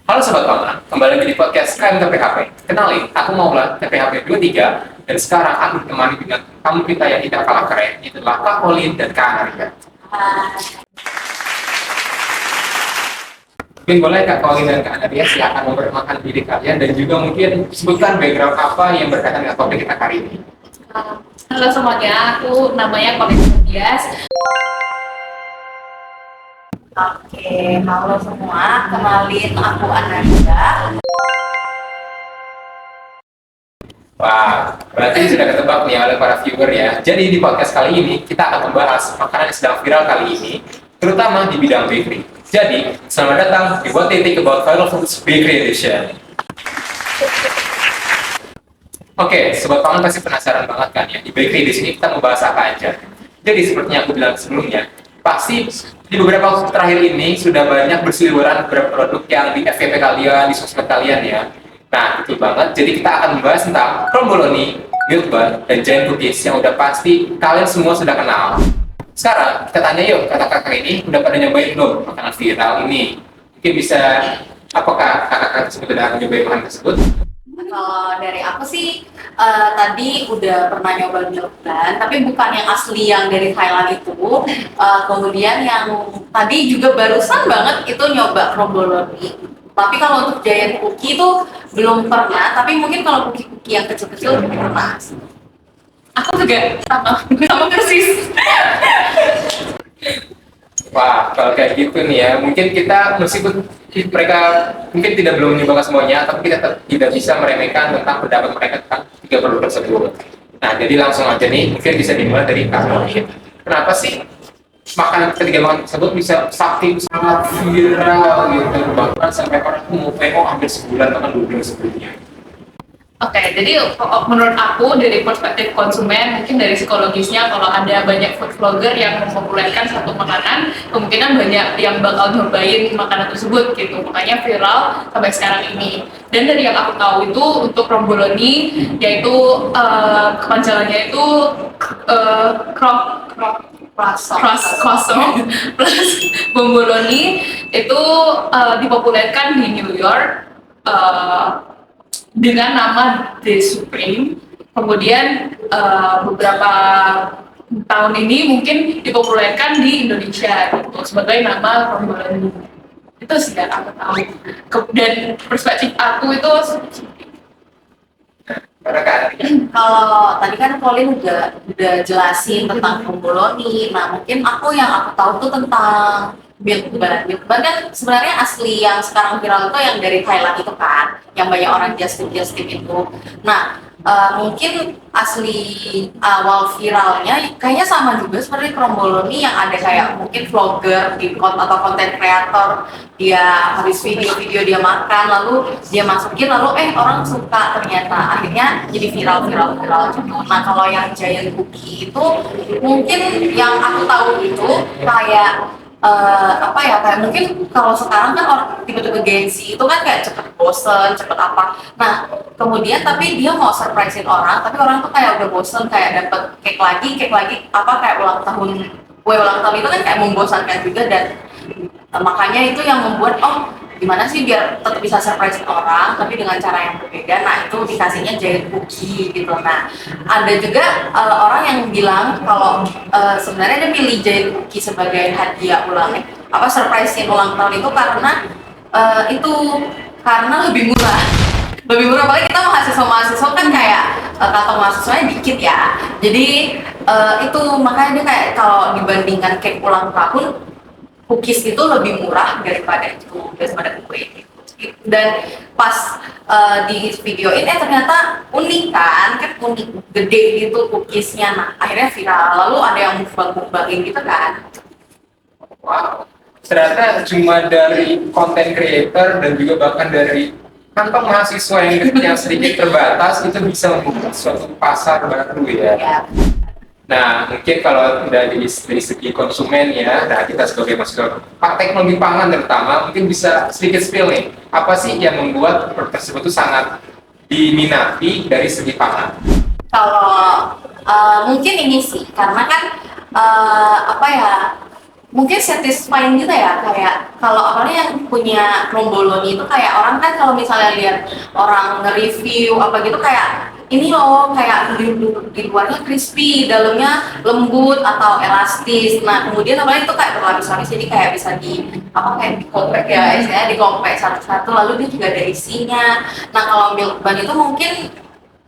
Halo Sobat Pangan, kembali lagi di podcast KM TPHP. Kenalin, aku Maula TPHP 23, dan sekarang aku ditemani dengan tamu kita yang tidak kalah keren, itulah Kak Colin dan Kak Naria. Mungkin boleh Kak Colin dan Kak Naria silakan memperkenalkan diri kalian dan juga mungkin sebutkan background apa yang berkaitan dengan topik kita kali ini. Halo semuanya, aku namanya Colin Dias. Oke, halo semua. Kenalin aku Ananda. Wah, berarti sudah ketebak nih oleh para viewer ya. Jadi di podcast kali ini kita akan membahas makanan yang sedang viral kali ini, terutama di bidang bakery. Jadi, selamat datang di What They Think About Viral Foods Bakery Edition. Oke, Sobat Pangan pasti penasaran banget kan ya, di bakery di sini kita membahas apa aja. Jadi seperti yang aku bilang sebelumnya, pasti di beberapa waktu terakhir ini sudah banyak berseliweran beberapa produk yang di FYP kalian, di sosmed kalian ya. Nah, betul banget. Jadi kita akan membahas tentang Kromboloni, Milk Bun, dan Giant Cookies yang udah pasti kalian semua sudah kenal. Sekarang kita tanya yuk, kakak-kakak ini udah pada nyobain belum makanan viral ini? Mungkin bisa, apakah kakak-kakak tersebut udah nyobain makanan tersebut? Kalau dari aku sih tadi udah pernah nyoba milk bun, tapi bukan yang asli yang dari Thailand itu. Kemudian yang tadi juga barusan banget itu nyoba kromboloni. Tapi kalau untuk giant cookie itu belum pernah. Tapi mungkin kalau cookie-cookie yang kecil-kecil pernah. Aku juga sama persis. Wah, kalau kayak gitu nih ya, mungkin kita meskipun mereka mungkin belum mencoba semuanya, tapi kita tidak bisa meremehkan tentang pendapat mereka tentang tiga produk tersebut. Nah, jadi langsung aja nih, mungkin bisa dimulai dari Kak Rohit. Kenapa sih makanan ketiga makanan tersebut bisa saking sangat viral gitu, bahkan sampai orang tuh mau PO hampir sebulan bahkan 2 bulan sebelumnya. Oke, jadi menurut aku dari perspektif konsumen, mungkin dari psikologisnya kalau ada banyak food vlogger yang mempopulerkan satu makanan, kemungkinan banyak yang bakal nyobain makanan tersebut gitu, makanya viral sampai sekarang ini. Dan dari yang aku tahu itu untuk Kromboloni, yaitu kepanjangannya itu croissant plus bomboloni itu dipopulerkan di New York dengan nama The Supreme. Kemudian beberapa tahun ini mungkin dipopulerkan di Indonesia gitu, sebagai nama Kromboloni. Itu sih yang aku tahu. Dan perspektif aku itu Kalau tadi kan Colin udah jelasin tentang kromboloni. Nah, mungkin yang aku tahu tuh tentang milk bun. Milk bun kan sebenarnya asli yang sekarang viral itu yang dari Thailand itu kan, yang banyak orang just tip itu. Nah, mungkin asli awal viralnya kayaknya sama juga seperti kromboloni yang ada kayak mungkin vlogger atau konten kreator, dia habis video dia makan lalu dia masukin lalu orang suka, ternyata akhirnya jadi viral gitu. Nah, kalau yang giant cookie itu mungkin yang aku tahu itu kayak kayak mungkin kalau sekarang kan orang tiba-tiba gengsi itu kan kayak cepet bosen, cepet apa. Nah, kemudian tapi dia mau surprisein orang, tapi orang tuh kayak udah bosen, kayak dapet cake lagi, kayak kue ulang tahun itu kan kayak membosankan juga. Dan makanya itu yang membuat gimana sih biar tetap bisa surprise orang tapi dengan cara yang berbeda. Nah, itu dikasihnya giant cookie gitu. Nah, ada juga orang yang bilang kalau sebenarnya dia milih giant cookie sebagai hadiah surprisein ulang tahun itu karena lebih murah. Lebih murah, apalagi kita mahasiswa kan kayak kantong mahasiswanya dikit ya. Jadi itu makanya dia kayak kalau dibandingkan cake ulang tahun, cookies itu lebih murah daripada kue. Dan pas di videoin ternyata unik kan unik, gede gitu cookiesnya. Nah, akhirnya viral, lalu ada yang mukbangin gitu kan. Wow, ternyata cuma dari konten creator dan juga bahkan dari kantong mahasiswa yang sedikit terbatas itu bisa membuka suatu pasar baru ya. Ya. Nah, mungkin kalau dari segi konsumen ya, nah kita sebagai mahasiswa teknologi pangan terutama mungkin bisa sedikit spill nih, apa sih yang membuat produk tersebut itu sangat diminati dari segi pangan? Kalau mungkin ini sih karena kan mungkin satisfying gitu ya, kayak kalau apalagi yang punya kromboloni itu kayak orang kan kalau misalnya lihat orang nge-review apa gitu kayak ini loh kayak di luarnya crispy, dalamnya lembut atau elastis. Nah kemudian apalagi itu kayak berlapis-lapis jadi kayak bisa apa kayak dikomprek ya, istilahnya dikomprek satu-satu lalu dia juga ada isinya. Nah kalau milk bun itu mungkin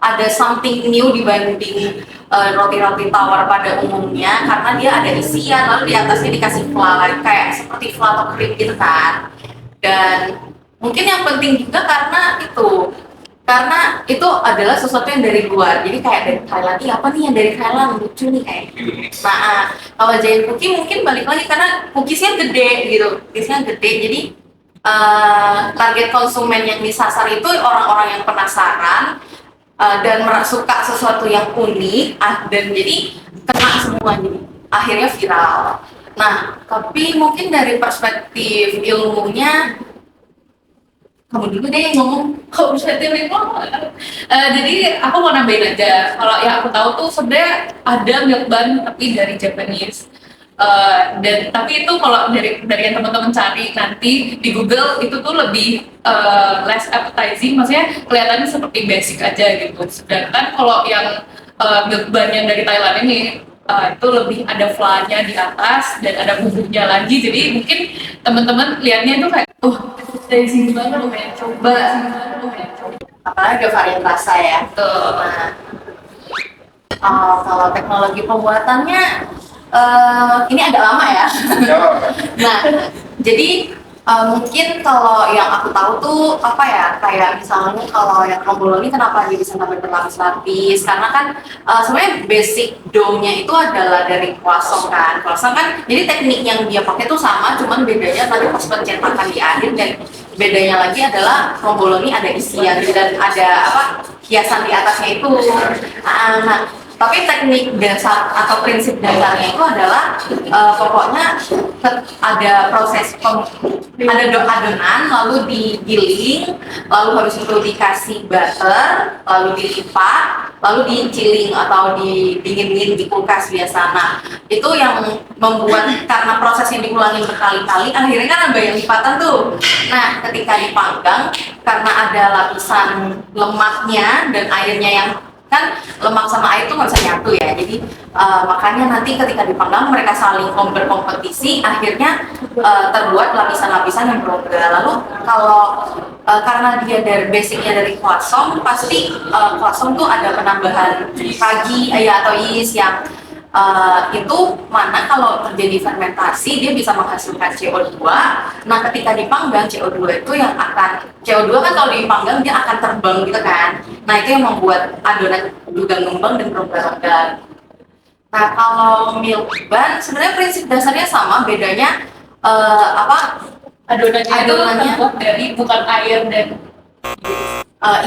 ada something new dibanding roti-roti tawar pada umumnya karena dia ada isian lalu di atasnya dikasih flan kayak seperti flan atau krim gitu kan. Dan mungkin yang penting juga karena itu adalah sesuatu yang dari luar, jadi kayak dari Thailand. Apa nih yang dari Thailand lucu nih kayak. Nah kalau giant cookie mungkin balik lagi karena cookiesnya gede gitu, cookiesnya gede jadi target konsumen yang disasar itu orang-orang yang penasaran dan suka sesuatu yang unik dan jadi kena semua jadi akhirnya viral. Nah tapi mungkin dari perspektif ilmunya kamu dulu deh yang ngomong. Kalau perspektif itu, jadi aku mau nambahin aja. Kalau yang aku tahu tuh sebenarnya ada milk bun tapi dari Japanese. Dan tapi itu kalau dari yang teman-teman cari nanti di Google itu tuh lebih less appetizing, maksudnya kelihatannya seperti basic aja gitu. Sedangkan kalau yang milk bun yang dari Thailand ini itu lebih ada flan-nya di atas dan ada bumbunya lagi. Jadi mungkin teman-teman lihatnya itu kayak dari sini banget lo pengen coba. Apalagi ada varian rasa ya. Tuh. Nah, kalau teknologi pembuatannya ini agak lama ya. Nah, jadi mungkin kalau yang aku tahu tuh apa ya, kayak misalnya kalau yang kromboloni kenapa dia bisa sampai berlapis-lapis karena kan sebenarnya basic dough-nya itu adalah dari croissant kan. Croissant kan jadi teknik yang dia pakai tuh sama, cuman bedanya tadi pas pencetakan di akhir dan bedanya lagi adalah kromboloni ada isian dan ada hiasan di atasnya itu. Nah, tapi teknik dasar atau prinsip dasarnya itu adalah pokoknya ada proses ada adonan lalu digiling lalu habis itu dikasih butter lalu dilipat lalu digiling atau didingin di kulkas biasa. Nah itu yang membuat karena prosesnya diulangi berkali-kali akhirnya kan ada yang lipatan tuh. Nah ketika dipanggang karena ada lapisan lemaknya dan airnya yang kan lemak sama air itu nggak bisa nyatu ya, jadi makanya nanti ketika dipanggang mereka saling berkompetisi akhirnya terbuat lapisan-lapisan yang berongga. Lalu kalau karena dia dari basicnya dari croissant pasti croissant tuh ada penambahan ragi atau yeast yang itu mana kalau terjadi fermentasi dia bisa menghasilkan CO2. Nah ketika dipanggang CO2 itu yang akan CO2 kan kalau dipanggang dia akan terbang gitu kan. Nah itu yang membuat adonan juga ngembang dan berongga-rongga. Nah kalau milk bun sebenarnya prinsip dasarnya sama, bedanya adonannya terbuat dari bukan air dan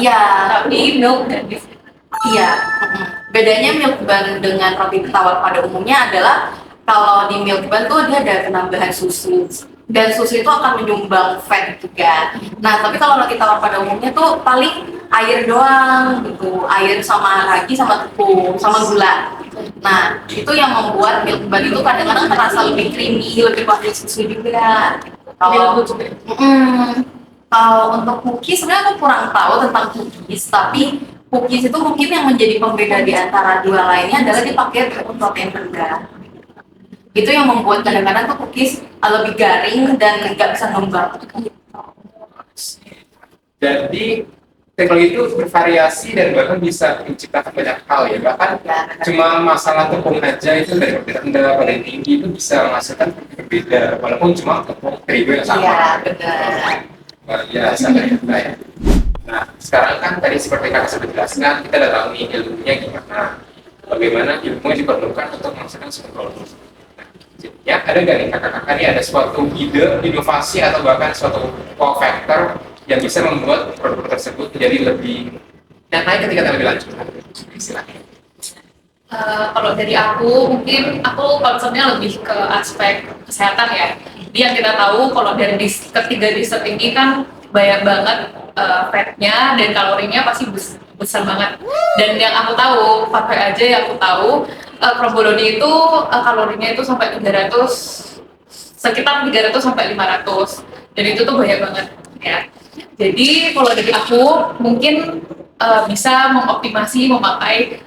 iya tapi milk dan iya. Bedanya milk bun dengan roti tawar pada umumnya adalah kalau di milk bun tuh dia ada penambahan susu dan susu itu akan menyumbang fat juga. Nah tapi kalau roti tawar pada umumnya tuh paling air doang gitu, air sama ragi sama tepung sama gula. Nah itu yang membuat milk bun itu kadang-kadang terasa lebih creamy, lebih pakai susu juga. Kalau untuk cookies sebenarnya aku kurang tahu tentang cookies, tapi cookies itu mungkin yang menjadi pembeda di antara dua lainnya adalah dipakai protein rendah. Itu yang membuat kadang-kadang tuh cookies lebih garing dan nggak bisa ngembang. Jadi teknologi itu bervariasi dan bahkan bisa menciptakan banyak hal ya. Bahkan cuma masalah tepung aja itu dari protein rendah pada tinggi itu bisa menghasilkan berbeda walaupun cuma tepung terigu yang sama. Iya benar. Luar biasa ternyata ya. Nah, sekarang kan tadi seperti kakak sudah jelaskan, kita udah tahu nih ilmunya gimana, bagaimana ilmu yang diperlukan untuk menghasilkan sebuah produk. Nah, ya ada nggak nih kakak-kakak ini ada suatu ide, inovasi atau bahkan suatu wow factor yang bisa membuat produk tersebut menjadi lebih naik ketika lebih lanjut? Istilahnya. Kalau dari aku mungkin aku konsepnya lebih ke aspek kesehatan ya. Jadi yang kita tahu kalau dari ketiga dessert ini kan banyak banget fatnya dan kalorinya pasti besar banget. Dan yang aku tahu, pakai aja yang aku tahu, kromboloni itu kalorinya itu sampai 300 sekitar 300 sampai 500, dan itu tuh banyak banget ya. Jadi kalau dari aku mungkin bisa mengoptimasi memakai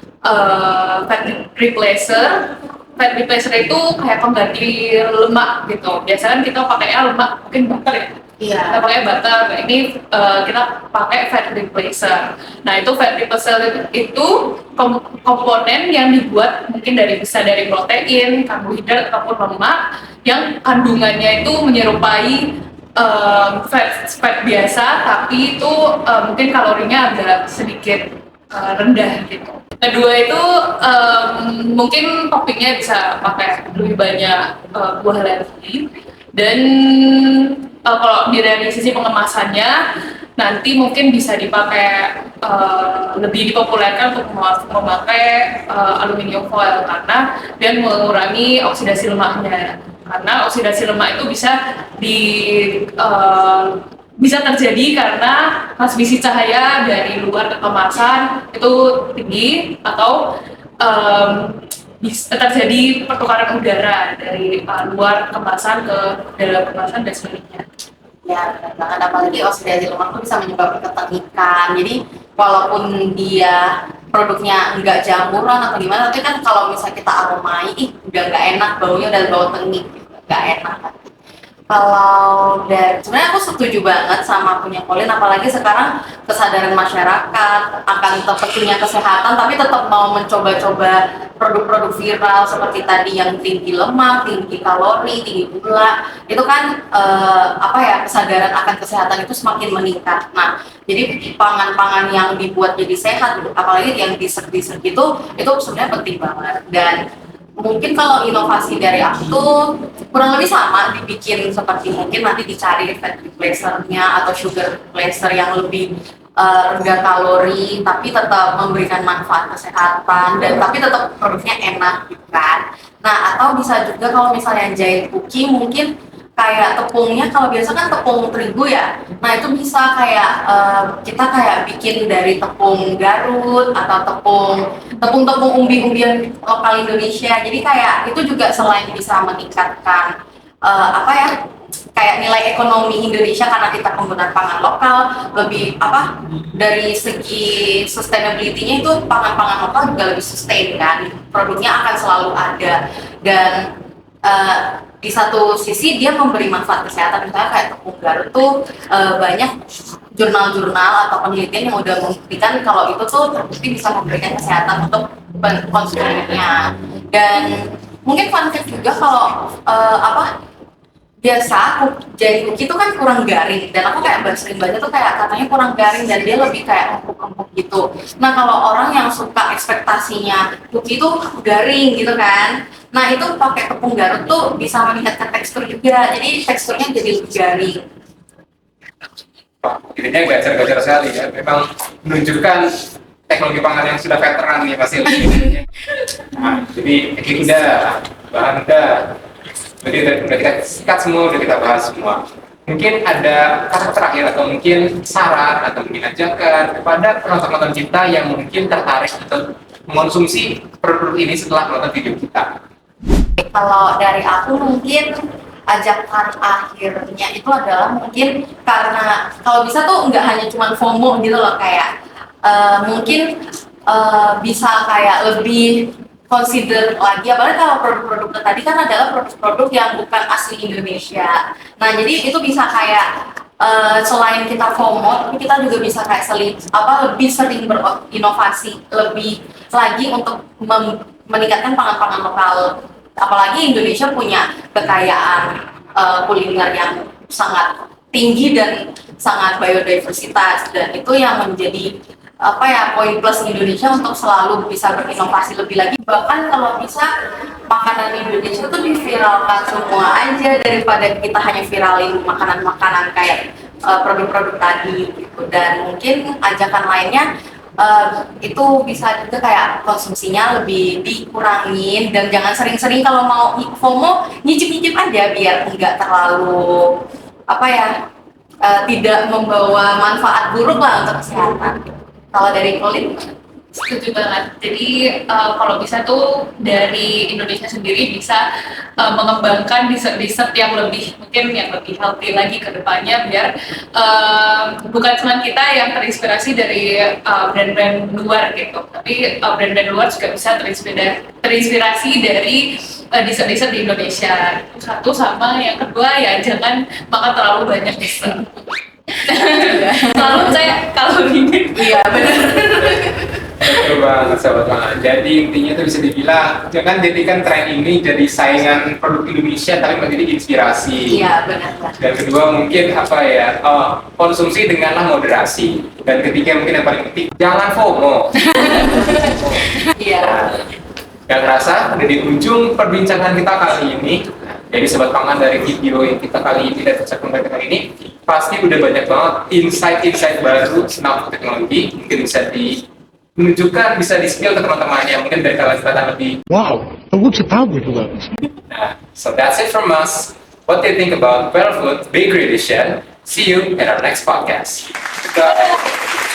fat replacer. Fat replacer itu kayak pengganti lemak gitu. Biasanya kan kita pakainya lemak mungkin butter ya. Iya. Kita pakai butter. Ini kita pakai fat replacer. Nah itu fat replacer itu komponen yang dibuat mungkin bisa dari protein, karbohidrat ataupun lemak yang kandungannya itu menyerupai fat biasa, tapi itu mungkin kalorinya agak sedikit rendah gitu. Kedua itu mungkin toppingnya bisa pakai lebih banyak buah lagi, dan kalau dari sisi pengemasannya nanti mungkin bisa dipakai lebih dipopulerkan untuk memakai aluminium foil karena dia mengurangi oksidasi lemaknya. Karena oksidasi lemak itu bisa terjadi karena transmisi cahaya dari luar ke kemasan itu tinggi, atau bisa terjadi pertukaran udara dari luar kemasan ke dalam kemasan dan sebaliknya. Ya, benar banget. Apalagi oksidasi lemak itu bisa menyebabkan ketegikan. Jadi walaupun dia produknya enggak jamuran atau gimana, tapi kan kalau misalnya kita aromai, udah nggak enak, baunya udah bau tengik, nggak enak. Kalau dari sebenarnya aku setuju banget sama punya Colin, apalagi sekarang kesadaran masyarakat akan pentingnya kesehatan, tapi tetap mau mencoba-coba produk-produk viral seperti tadi yang tinggi lemak, tinggi kalori, tinggi gula, itu kan kesadaran akan kesehatan itu semakin meningkat. Nah, jadi pangan-pangan yang dibuat jadi sehat, apalagi yang dessert-dessert itu sebenarnya penting banget. Dan mungkin kalau inovasi dari aku tuh kurang lebih sama, dibikin seperti mungkin nanti dicari fat replacer-nya atau sugar replacer yang lebih rendah kalori tapi tetap memberikan manfaat kesehatan dan tapi tetap produknya enak gitu kan. Nah, atau bisa juga kalau misalnya jahit cookie mungkin kayak tepungnya, kalau biasa kan tepung terigu ya, nah itu bisa kayak kita kayak bikin dari tepung Garut atau tepung umbi-umbian lokal Indonesia. Jadi kayak itu juga selain bisa meningkatkan kayak nilai ekonomi Indonesia karena kita penggunaan pangan lokal, lebih dari segi sustainability-nya itu pangan-pangan lokal juga lebih sustain kan, produknya akan selalu ada. Dan di satu sisi dia memberi manfaat kesehatan, misalnya kayak tepung Garut tuh banyak jurnal-jurnal atau penelitian yang udah membuktikan kalau itu tuh terbukti bisa memberikan kesehatan untuk konsumennya. Dan mungkin fun fact juga kalau biasa jahit cookie itu kan kurang garing, dan aku kayak sering baca tuh kayak katanya kurang garing dan dia lebih kayak empuk-empuk gitu. Nah, kalau orang yang suka ekspektasinya cookie itu garing gitu kan, nah itu pakai tepung Garut tuh bisa meningkatkan tekstur juga, jadi teksturnya jadi lebih garing. Intinya gajar-gajar sekali ya, memang menunjukkan teknologi pangan yang sudah veteran nih pasti. Nah, jadi teknik udah, bahan udah, jadi udah kita sikat semua, udah kita bahas semua. Mungkin ada kata terakhir atau mungkin saran atau mungkin ajakan kepada penonton-penonton kita yang mungkin tertarik untuk mengonsumsi produk ini setelah menonton video kita. Kalau dari aku mungkin ajakan akhirnya itu adalah mungkin karena kalau bisa tuh nggak hanya cuma FOMO gitu loh, kayak mungkin bisa kayak lebih consider lagi, apalagi kalau produk-produk tadi kan adalah produk-produk yang bukan asli Indonesia. Nah, jadi itu bisa kayak selain kita FOMO, tapi kita juga bisa kayak lebih sering berinovasi lebih lagi untuk meningkatkan pangan-pangan lokal. Apalagi Indonesia punya kekayaan kuliner yang sangat tinggi dan sangat biodiversitas, dan itu yang menjadi poin plus Indonesia untuk selalu bisa berinovasi lebih lagi. Bahkan kalau bisa makanan Indonesia itu diviralkan semua aja daripada kita hanya viralin makanan-makanan kayak produk-produk tadi gitu. Dan mungkin ajakan lainnya itu bisa juga kayak konsumsinya lebih dikurangin, dan jangan sering-sering kalau mau FOMO nyicip-nyicip aja biar enggak terlalu tidak membawa manfaat buruk lah untuk kesehatan. Kalau dari Colin? Setuju banget. Jadi kalau bisa tuh dari Indonesia sendiri bisa mengembangkan dessert-dessert yang lebih mungkin yang lebih healthy lagi ke depannya biar bukan cuma kita yang terinspirasi dari brand-brand luar gitu, tapi brand-brand luar juga bisa terinspirasi dari dessert-dessert di Indonesia. Itu satu, sama yang kedua ya jangan makan terlalu banyak dessert. Selalu saya kalau ini Iya benar. Betul banget sahabat pangan. Jadi intinya itu bisa dibilang jangan jadikan tren ini jadi saingan produk Indonesia tapi menjadi inspirasi. Iya benar. Dan kedua mungkin apa ya, konsumsi denganlah moderasi. Dan ketiga mungkin yang paling penting jangan FOMO. Iya. Gak terasa udah di ujung perbincangan kita kali ini. Jadi sobat pangan, dari video yang kita kali ini dan percakapan kali ini pasti udah banyak banget insight-insight baru tentang teknologi, mungkin bisa menunjukkan, bisa di-spill ke teman-temannya, mungkin dari kalian lebih. Wow, it looks fabulous. Nah, so that's it from us. What do you think about Barefoot Bakery Edition? See you in our next podcast. Goodbye.